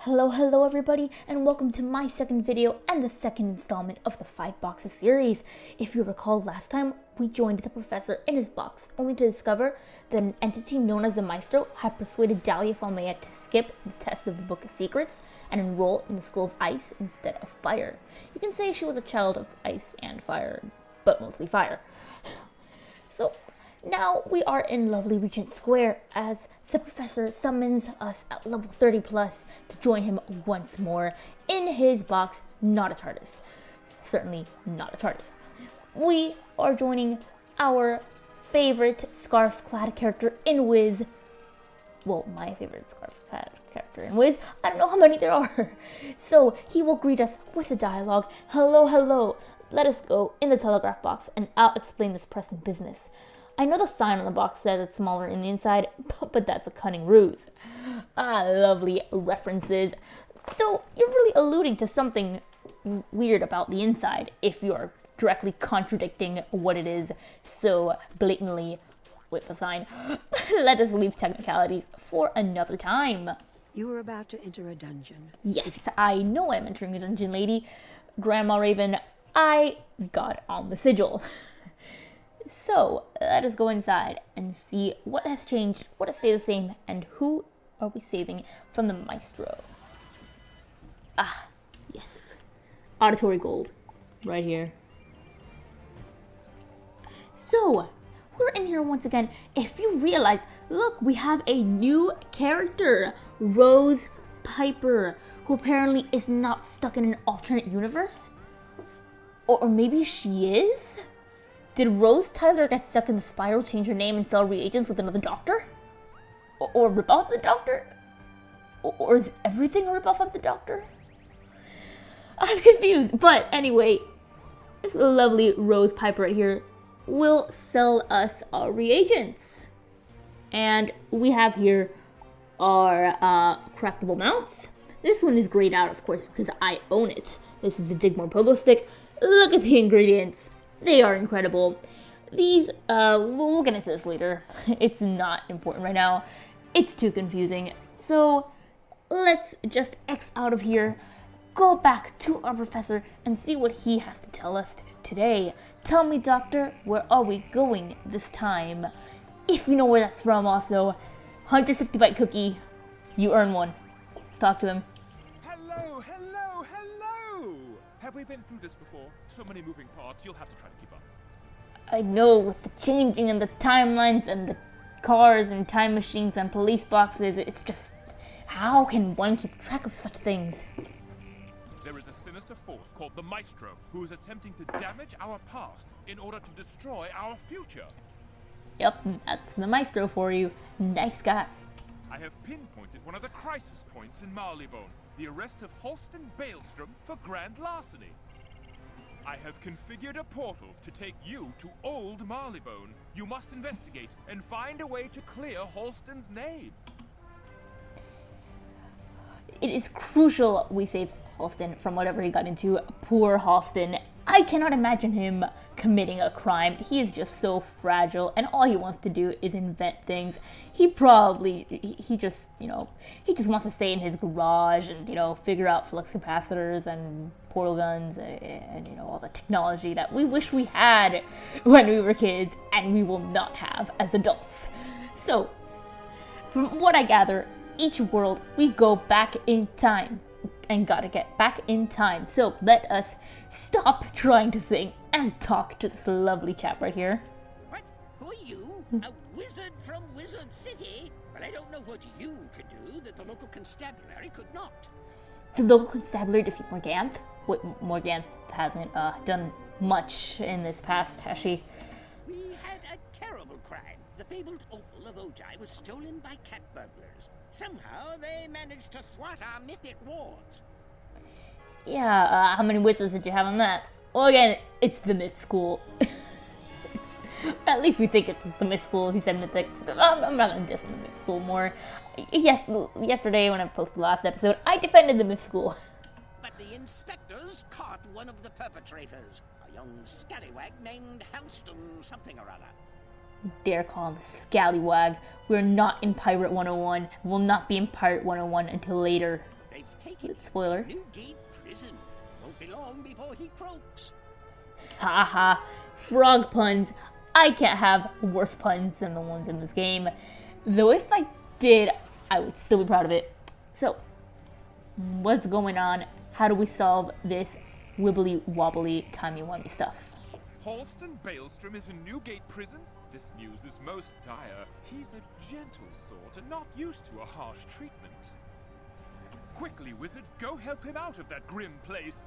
Hello everybody, and welcome to my second video and the second installment of the 5 boxes series. If you recall, last time we joined the professor in his box, only to discover that an entity known as the Maestro had persuaded Dahlia Falmea to skip the test of the Book of Secrets and enroll in the School of Ice instead of Fire. You can say she was a child of ice and fire, but mostly fire. So now we are in lovely Regent Square as the professor summons us at level 30 plus to join him once more in his box, not a TARDIS. Certainly not a TARDIS. We are joining our favorite scarf-clad character in Wiz. Well, my favorite scarf-clad character in Wiz. I don't know how many there are. So he will greet us with a dialogue. Hello. Let us go in the telegraph box and I'll explain this pressing business. I know the sign on the box says it's smaller in the inside, but that's a cunning ruse. Lovely references. Though you're really alluding to something weird about the inside if you're directly contradicting what it is so blatantly with the sign. Let us leave technicalities for another time. You were about to enter a dungeon. Yes, I know I'm entering a dungeon, lady. Grandma Raven, I got on the sigil. So, let us go inside and see what has changed, what has stayed the same, and who are we saving from the Maestro. Yes. Auditory gold. Right here. So, we're in here once again. If you realize, look, we have a new character. Rose Piper, who apparently is not stuck in an alternate universe. Or maybe she is? Did Rose Tyler get stuck in the spiral, change her name, and sell reagents with another doctor? Or rip off the doctor? Or is everything a rip off of the doctor? I'm confused. But anyway, this lovely Rose Piper right here will sell us our reagents. And we have here our craftable mounts. This one is grayed out, of course, because I own it. This is the Digmore Pogo Stick. Look at the ingredients. They are incredible. These, we'll get into this later. It's not important right now. It's too confusing. So, let's just X out of here, go back to our professor, and see what he has to tell us today. Tell me, doctor, where are we going this time? If you know where that's from, also, 150 byte cookie, you earn one. Talk to him. Hello! Have we been through this before? So many moving parts, you'll have to try to keep up. I know, with the changing and the timelines and the cars and time machines and police boxes, it's just, how can one keep track of such things? There is a sinister force called the Maestro, who is attempting to damage our past in order to destroy our future. Yep, that's the Maestro for you. Nice guy. I have pinpointed one of the crisis points in Marleybone, the arrest of Halston Balestrom for grand larceny. I have configured a portal to take you to old Marleybone. You must investigate and find a way to clear Halston's name. It is crucial we save Halston from whatever he got into. Poor Halston. I cannot imagine him committing a crime. He is just so fragile, and all he wants to do is invent things. He just wants to stay in his garage and, figure out flux capacitors and portal guns and all the technology that we wish we had when we were kids and we will not have as adults. So, from what I gather, each world we go back in time and gotta get back in time. So let us stop trying to sing and talk to this lovely chap right here. What? Who are you? A wizard from Wizard City? Well, I don't know what you could do that the local constabulary could not. The local constabulary defeat Morganth? Wait, Morganth hasn't done much in this past, has she? We had a terrible crime. The fabled opal of Ojai was stolen by cat burglars. Somehow they managed to thwart our mythic wards. Yeah, how many wizards did you have on that? Well, again, it's the myth school. At least we think it's the myth school. He said mythic. I'm not going to diss the myth school more. Yes, yesterday when I posted the last episode, I defended the myth school. But the inspectors caught one of the perpetrators, a young scallywag named Halston something or other. Dare call him a scallywag. We're not in Pirate 101. We'll not be in Pirate 101 until later. They've taken him. Spoiler. Newgate Prison. Won't be long before he croaks. Haha, frog puns. I can't have worse puns than the ones in this game. Though if I did, I would still be proud of it. So, what's going on? How do we solve this wibbly wobbly timey-wimey stuff? Halston Balestrom is in Newgate Prison? This news is most dire. He's a gentle sort and not used to a harsh treatment. Quickly, Wizard, go help him out of that grim place.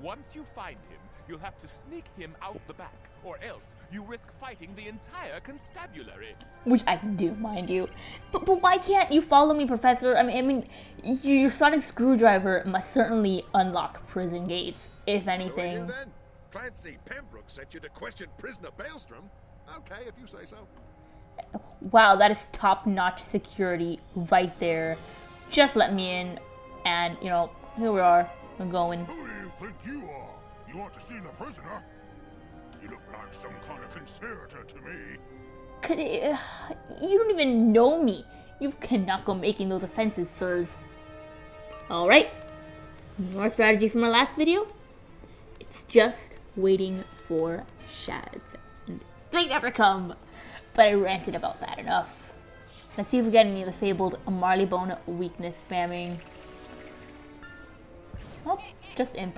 Once you find him, you'll have to sneak him out the back, or else you risk fighting the entire constabulary. Which I can do, mind you. But why can't you follow me, Professor? I mean, your sonic screwdriver must certainly unlock prison gates, if anything. Who are you then? Clancy Pembroke sent you to question prisoner Balestrom? Okay, if you say so. Wow, that is top-notch security right there. Just let me in, and, you know, here we are. We're going. Who do you think you are? You want to see the prisoner? You look like some kind of conspirator to me. You don't even know me. You cannot go making those offenses, sirs. Alright. More strategy from our last video. It's just waiting for shads. And they never come. But I ranted about that enough. Let's see if we get any of the fabled Marleybone weakness spamming. Oh, just imp.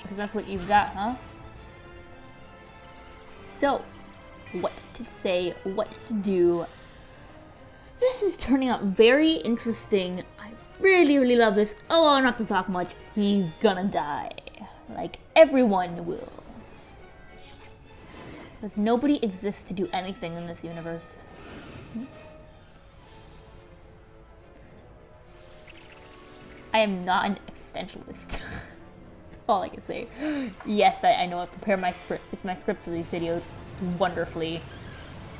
Because that's what you've got, huh? So, what to say, what to do. This is turning out very interesting. I really, really love this. Oh, I don't have to talk much. He's gonna die. Like everyone will. Because nobody exists to do anything in this universe. I am not an existentialist. That's all I can say. Yes, I know I prepare my script for these videos wonderfully.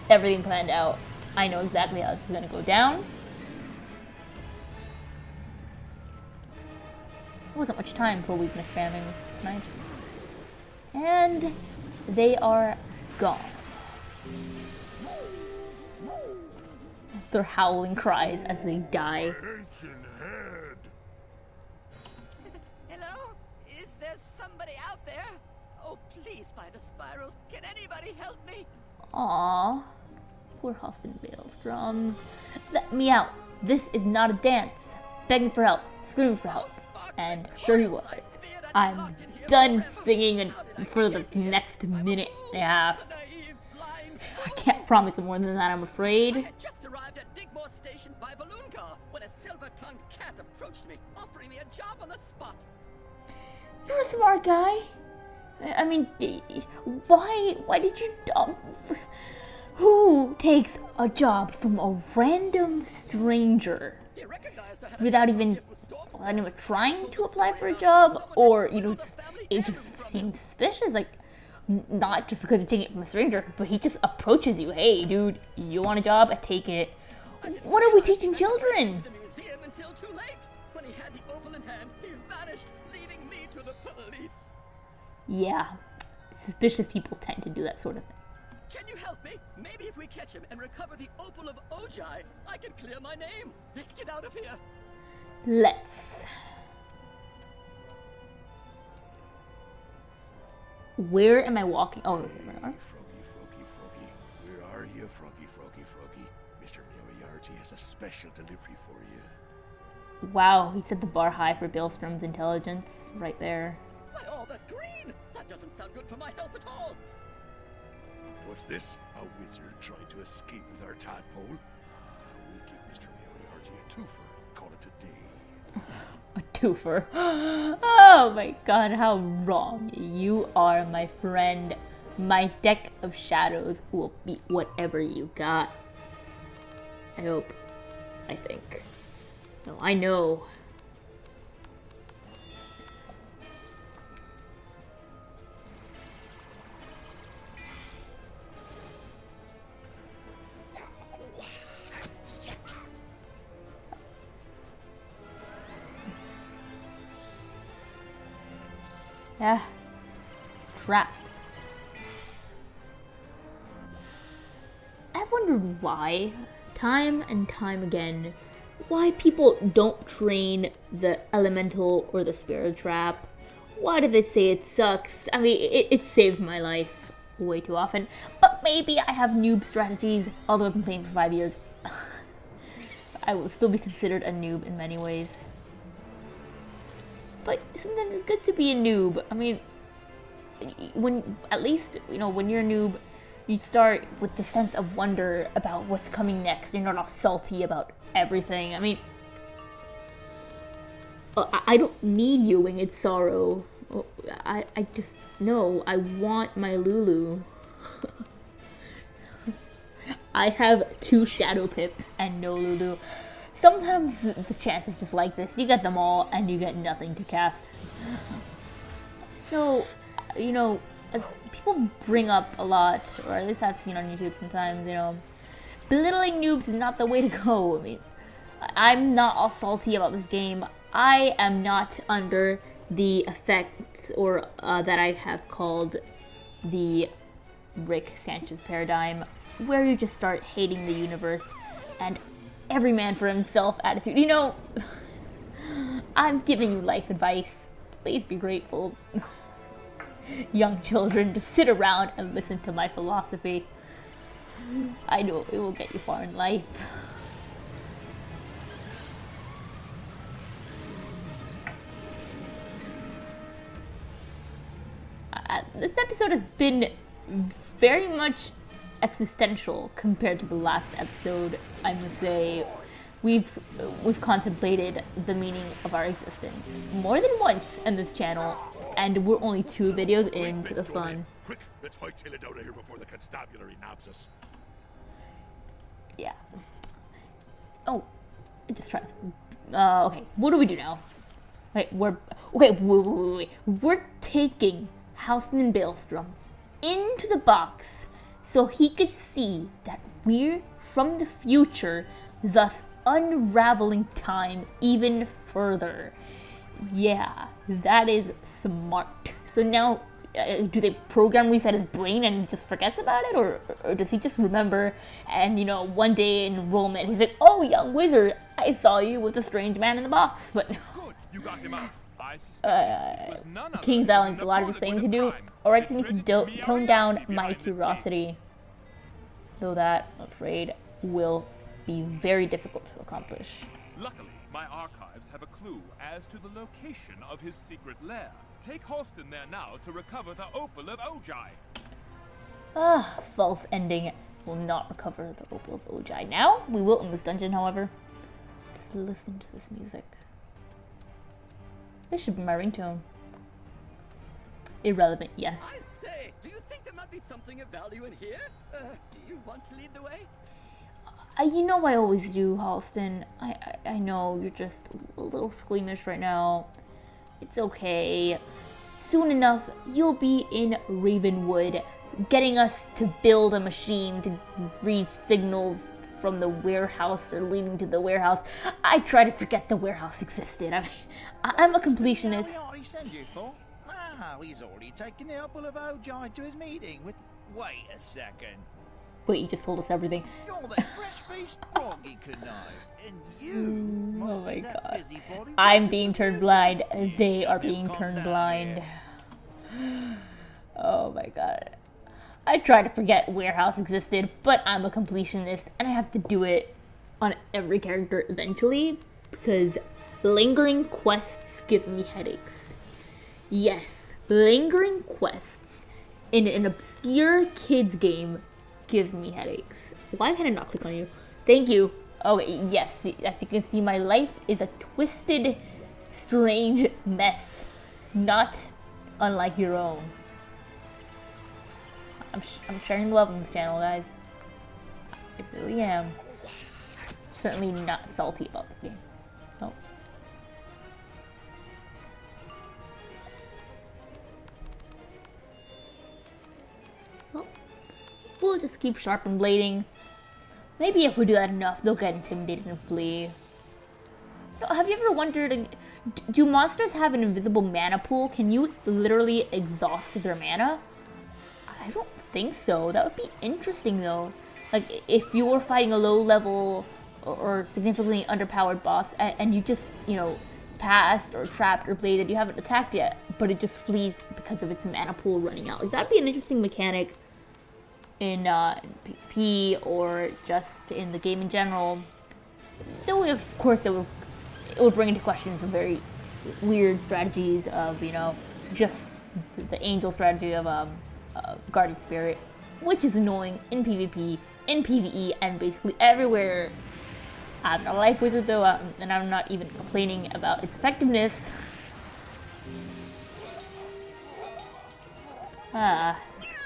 Everything planned out. I know exactly how this is going to go down. There wasn't much time for weakness spamming. Nice. And they are gone. Their howling cries as they die. Hello? Is there somebody out there? Oh, please, by the spiral. Can anybody help me? Aww. Poor Halston Balestrom. Let me out. This is not a dance. Begging for help. Screaming for help. And sure he was. I'm done singing for the next minute and a half. I can't promise more than that, I'm afraid. I had just arrived at Digmore Station by balloon car when a silver-tongued cat approached me, offering me a job on the spot. You're a smart guy. I mean, why did you... who takes a job from a random stranger without even trying to apply for a job? Or, you know, it just seems suspicious. Like, not just because you're taking it from a stranger, but he just approaches you. Hey, dude, you want a job? I take it. What are we teaching children? Until too late. When he had the opal in hand, he vanished, leaving me to the police. Yeah, suspicious people tend to do that sort of thing. Can you help me? Maybe if we catch him and recover the opal of Ojai, I can clear my name. Let's get out of here. Let's. Where am I walking? Oh, here we are. Froggy. Where are you, Froggy? Mr. Moriarty has a special delivery for you. Wow, he set the bar high for Balestrom's intelligence right there. Why, oh, that's green. That doesn't sound good for my health at all. What's this? A wizard trying to escape with our tadpole? We'll give Mr. Moriarty a twofer and call it a day. A twofer. Oh my god, how wrong you are, my friend. My deck of shadows will beat whatever you got. I hope. I think. No, I know. Yeah. Traps. I've wondered why, time and time again, why people don't train the elemental or the spirit trap. Why do they say it sucks? I mean, it saved my life way too often. But maybe I have noob strategies, although I've been playing for 5 years. I will still be considered a noob in many ways. But sometimes it's good to be a noob. I mean, at least, when you're a noob, you start with the sense of wonder about what's coming next. You're not all salty about everything. I mean, I don't need you, Winged Sorrow. I just, no, I want my Lulu. I have 2 Shadow Pips and no Lulu. Sometimes the chance is just like this. You get them all and you get nothing to cast. So, as people bring up a lot, or at least I've seen on YouTube sometimes, belittling noobs is not the way to go. I mean, I'm not all salty about this game. I am not under the effects or that I have called the Rick Sanchez paradigm, where you just start hating the universe and every man for himself attitude. I'm giving you life advice. Please be grateful. Young children, just sit around and listen to my philosophy. I know it will get you far in life. This episode has been very much existential compared to the last episode. I must say, we've contemplated the meaning of our existence more than once in this channel, and we're only 2 videos into the fun. Quick, let's hightail it out of here before the constabulary nabs us. Yeah. Oh, just try. Okay, what do we do now? Wait, wait. We're taking Halston Balestrom into the box so he could see that we're from the future, thus unraveling time even further. Yeah, that is smart. So now, do they program reset his brain and he just forgets about it? Or does he just remember and, one day in enrollment, he's like, oh, young wizard, I saw you with a strange man in the box. But Good, you got him out. I suspect it was none other King's than Island's a the lot of Prodigal things to of do, crime. or I It's just need written to me tone Moriarty down my behind this case. curiosity. Though that, I'm afraid, will be very difficult to accomplish. Luckily, my archives have a clue as to the location of his secret lair. Take Halston there now to recover the opal of Ojai. False ending. Will not recover the opal of Ojai. Now, we will in this dungeon, however. Just listen to this music. This should be my ringtone. Irrelevant, yes. I say, do you think there might be something of value in here? Do you want to lead the way? I always do, Halston. I know you're just a little squeamish right now. It's okay. Soon enough, you'll be in Ravenwood, getting us to build a machine to read signals from the warehouse or leading to the warehouse. I try to forget the warehouse existed. I'm a completionist. Moriarty send you for? Ah, he's already taken the apple of Ojai to his meeting with... Wait a second. Wait, you just told us everything. You're that fresh-faced froggy connive, and you must Oh my be that god. busybody I'm with being the turned food. blind. You They seem are to have being gone turned down blind. here. Oh my god. I try to forget warehouse existed, but I'm a completionist and I have to do it on every character eventually because lingering quests give me headaches. Yes, lingering quests in an obscure kids game give me headaches. Why can I not click on you? Thank you. Oh yes, as you can see, my life is a twisted, strange mess, not unlike your own. I'm sharing love on this channel, guys. I really am. Certainly not salty about this game. No. Well, we'll just keep sharp and blading. Maybe if we do that enough, they'll get intimidated and flee. Have you ever wondered, do monsters have an invisible mana pool? Can you literally exhaust their mana? I don't think so. That would be interesting though. Like if you were fighting a low level or significantly underpowered boss, and you just, you know, passed or trapped or bladed, you haven't attacked yet, but it just flees because of its mana pool running out. Like, that'd be an interesting mechanic in PvP or just in the game in general. Though, of course, it would bring into question some very weird strategies of, you know, just the angel strategy of Guardian Spirit, which is annoying in PvP, in PvE, and basically everywhere. I don't like Wizard though, and I'm not even complaining about its effectiveness.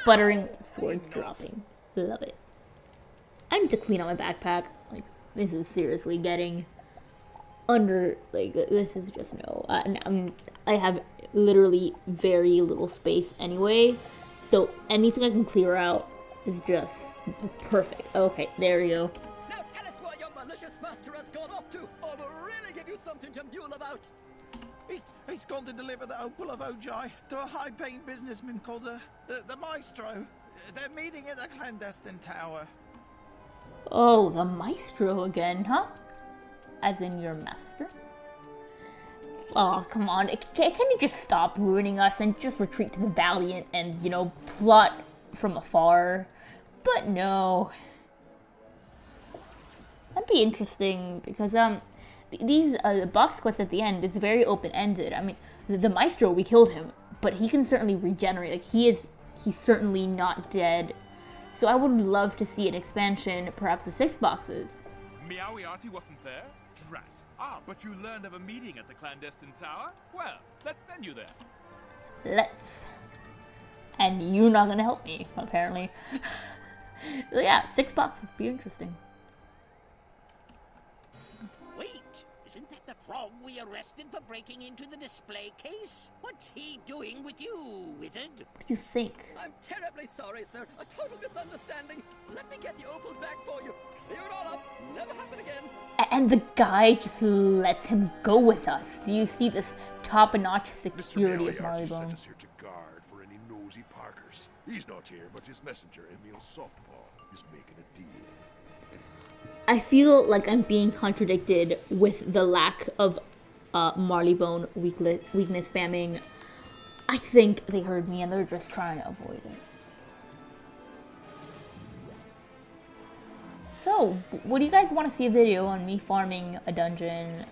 Sputtering, swords dropping. Love it. I need to clean out my backpack. Like, this is seriously getting under, like, this is just no. I have literally very little space anyway, so anything I can clear out is just perfect. Okay, there we go. Now tell us where your malicious master has gone off to, or we'll really give you something to mule about. He's gone to deliver the opal of Ojai to a high-paying businessman called the Maestro. They're meeting at the clandestine tower. Oh, the Maestro again, huh? As in your master? Oh, come on. Can you just stop ruining us and just retreat to the Valiant and, you know, plot from afar? But no. That'd be interesting because, these box quests at the end, it's very open-ended. I mean, the Maestro, we killed him, but he can certainly regenerate. Like, he's certainly not dead. So I would love to see an expansion, perhaps the 6 boxes. Meowiarty wasn't there? Drat. Ah, but you learned of a meeting at the clandestine tower? Well, let's send you there. Let's. And you're not gonna help me, apparently. So yeah, 6 boxes would be interesting. Wait, isn't that the frog we arrested for breaking into the display case? What's he doing with you, wizard? What do you think? I'm terribly sorry, sir. A total misunderstanding. Let me get the opal back for you. Clear it all up. Never happen again. And the guy just lets him go with us. Do you see this top-notch security of Mr. Marleybone? sent us here to guard for any nosy parkers. He's not here, but his messenger, Emil Softpaw, is making a deal. I feel like I'm being contradicted with the lack of Marleybone weakness spamming. I think they heard me and they're just trying to avoid it. So, would you guys want to see a video on me farming a dungeon,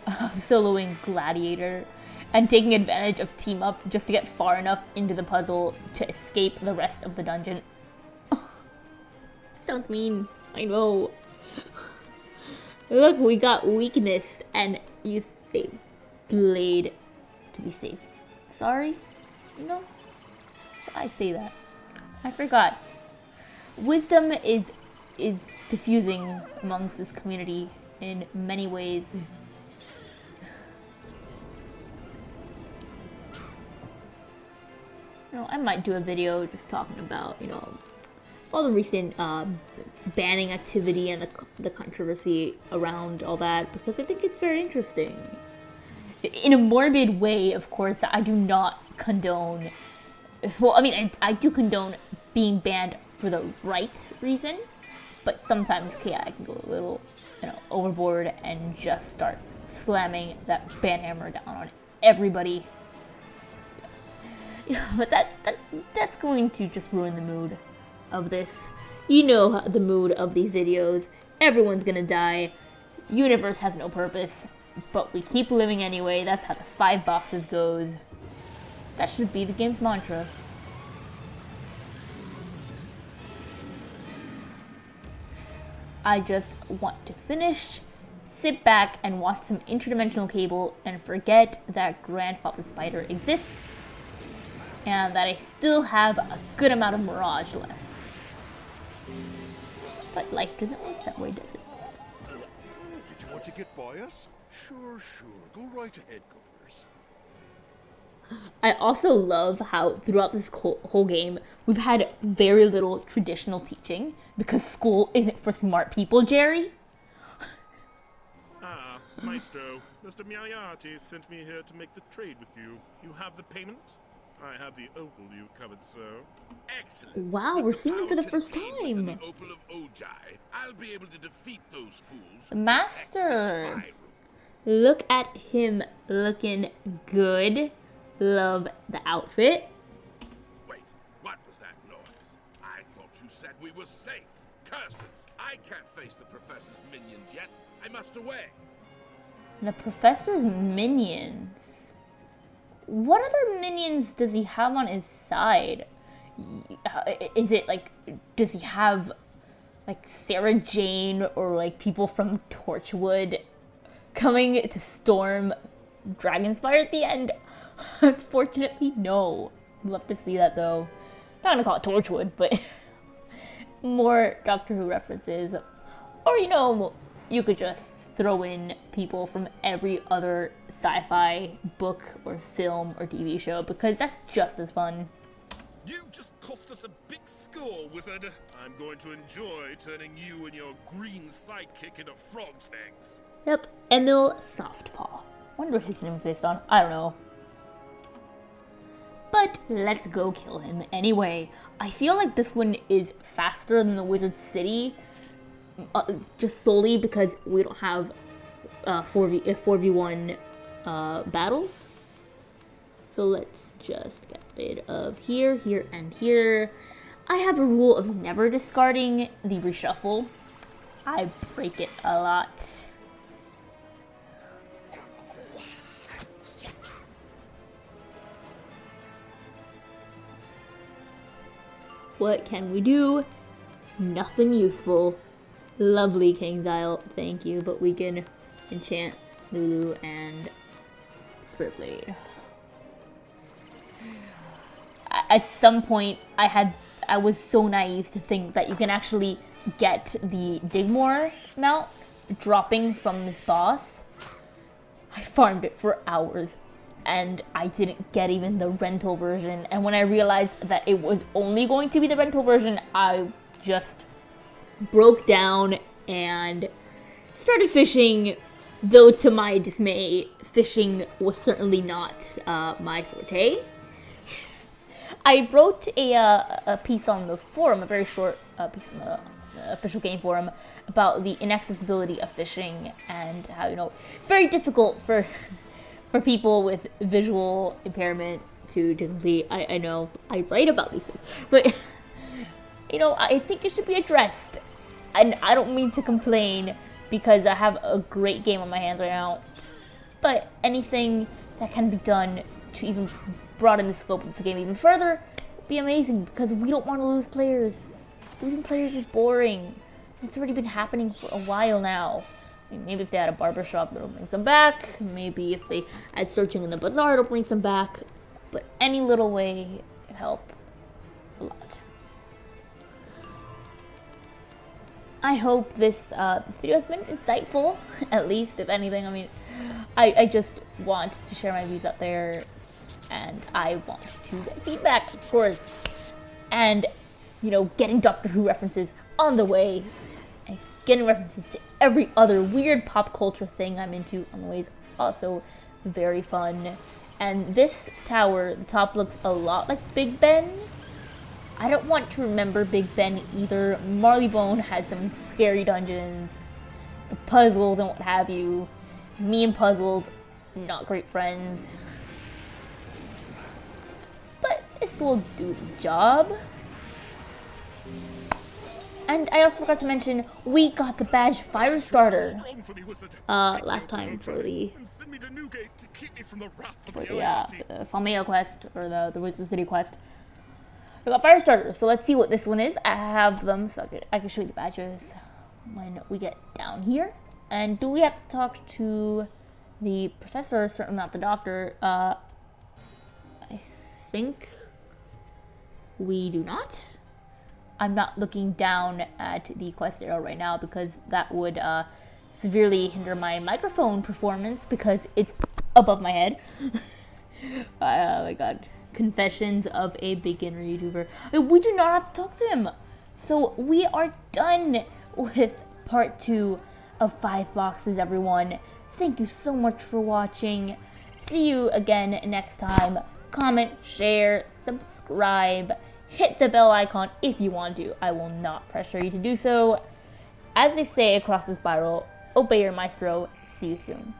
soloing Gladiator, and taking advantage of Team Up just to get far enough into the puzzle to escape the rest of the dungeon? Sounds mean, I know. Look, we got weakness, and you say Blade to be safe. Sorry? No? I say that. I forgot. Wisdom is diffusing amongst this community in many ways. You know, I might do a video just talking about, you know, all the recent banning activity and the controversy around all that, because I think it's very interesting. In a morbid way, of course, I do not condone, well, I mean, I do condone being banned for the right reason, but sometimes, yeah, I can go a little, you know, overboard and just start slamming that ban hammer down on everybody. You know, but that's going to just ruin the mood of this. You know the mood of these videos. Everyone's gonna die. Universe has no purpose, but we keep living anyway. That's how the 5 boxes goes. That should be the game's mantra. I just want to finish, sit back, and watch some interdimensional cable and forget that Grandfather Spider exists and that I still have a good amount of Mirage left. But life doesn't work that way, does it? Did you want to get by us? Sure. Go right ahead, governors. I also love how throughout this whole game, we've had very little traditional teaching because school isn't for smart people, Jerry. Ah, Maestro, Mr. Meowiarty sent me here to make the trade with you. You have the payment? I had the opal you covered, sir. Excellent. Wow, With we're the seeing him for power the first contained within time. The opal of Ojai, I'll be able to defeat those fools. The and protect the Master. spy room. Look at him looking good. Love the outfit. Wait, what was that noise? I thought you said we were safe. Curses! I can't face the professor's minions yet. I must away. The professor's minions. What other minions does he have on his side? Is it like, does he have like Sarah Jane or like people from Torchwood coming to storm Dragonspire at the end? Unfortunately, no. I'd love to see that though. Not gonna call it Torchwood, but more Doctor Who references. Or, you know, you could just throw in people from every other sci-fi book or film or TV show, because that's just as fun. You just cost us a big score, Wizard. I'm going to enjoy turning you and your green sidekick into frog's eggs. Yep, Emil Softpaw. Wonder what his name is based on. I don't know. But let's go kill him anyway. I feel like this one is faster than the Wizard City, just solely because we don't have 4v1 battles. So let's just get rid of here, here, and here. I have a rule of never discarding the reshuffle. I break it a lot. What can we do? Nothing useful. Lovely King's Isle, thank you, but we can enchant Lulu and Spirit Blade. At some point, I was so naive to think that you can actually get the Digmore mount dropping from this boss. I farmed it for hours, and I didn't get even the rental version. And when I realized that it was only going to be the rental version, I just broke down and started fishing, though to my dismay, fishing was certainly not my forte. I wrote a piece on the forum, a very short piece on the official game forum, about the inaccessibility of fishing and how, you know, very difficult for people with visual impairment to complete. I know I write about these things, but you know, I think it should be addressed. And I don't mean to complain because I have a great game on my hands right now, but anything that can be done to even broaden the scope of the game even further would be amazing, because we don't want to lose players. Losing players is boring. It's already been happening for a while now. I mean, maybe if they had a barbershop, it'll bring some back. Maybe if they add searching in the bazaar, it'll bring some back. But any little way can help a lot. I hope this video has been insightful, at least, if anything. I mean, I just want to share my views out there, and I want to get feedback, of course. And, you know, getting Doctor Who references on the way, and getting references to every other weird pop culture thing I'm into on the way is also very fun. And this tower, the top looks a lot like Big Ben. I don't want to remember Big Ben either. Marleybone had some scary dungeons, the puzzles and what have you. Me and puzzles, not great friends. But this will do the job. And I also forgot to mention, we got the badge Fire Starter last time for the Falmeo quest, or the Wizard City quest. We got Fire Starters, so let's see what this one is. I have them, so I can show you the badges when we get down here. And do we have to talk to the professor? Certainly not the doctor. I think we do not. I'm not looking down at the quest arrow right now because that would severely hinder my microphone performance because it's above my head. Oh my god. Confessions of a beginner YouTuber. We do not have to talk to him. So we are done with part 2 of 5 boxes, everyone. Thank you so much for watching. See you again next time. comment, share, subscribe, hit the bell icon if you want to. I will not pressure you to do so. As they say across the spiral, obey your maestro. See you soon.